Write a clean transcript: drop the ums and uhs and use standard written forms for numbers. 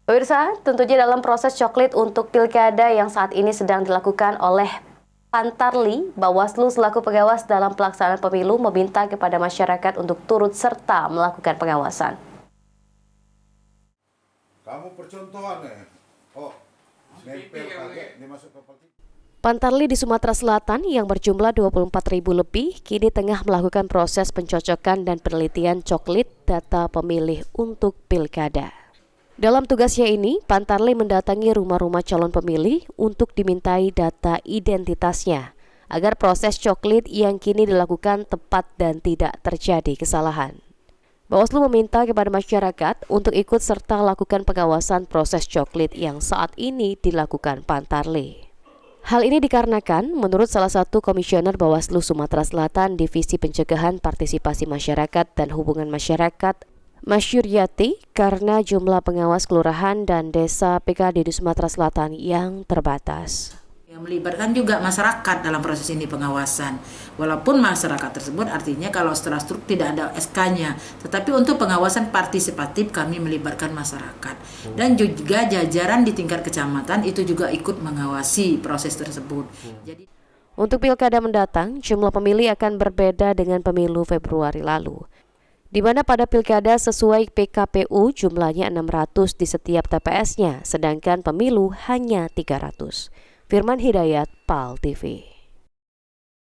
Pemirsa, tentunya dalam proses coklit untuk pilkada yang saat ini sedang dilakukan oleh Pantarli, Bawaslu selaku pengawas dalam pelaksanaan pemilu meminta kepada masyarakat untuk turut serta melakukan pengawasan. Kamu percontohan Pantarli di Sumatera Selatan yang berjumlah 24.000 lebih kini tengah melakukan proses pencocokan dan penelitian coklit data pemilih untuk pilkada. Dalam tugasnya ini, Pantarli mendatangi rumah-rumah calon pemilih untuk dimintai data identitasnya agar proses coklit yang kini dilakukan tepat dan tidak terjadi kesalahan. Bawaslu meminta kepada masyarakat untuk ikut serta lakukan pengawasan proses coklit yang saat ini dilakukan Pantarli. Hal ini dikarenakan menurut salah satu komisioner Bawaslu Sumatera Selatan Divisi Pencegahan Partisipasi Masyarakat dan Hubungan Masyarakat, Masyuryati, karena jumlah pengawas kelurahan dan desa PKD di Sumatera Selatan yang terbatas. Yang melibatkan juga masyarakat dalam proses ini pengawasan. Walaupun masyarakat tersebut artinya kalau setelah struktur tidak ada SK-nya, tetapi untuk pengawasan partisipatif kami melibatkan masyarakat. Dan juga jajaran di tingkat kecamatan itu juga ikut mengawasi proses tersebut. Jadi, untuk pilkada mendatang, jumlah pemilih akan berbeda dengan pemilu Februari lalu, di mana pada pilkada sesuai PKPU jumlahnya 600 di setiap TPS-nya, sedangkan pemilu hanya 300. Firman Hidayat, PAL TV.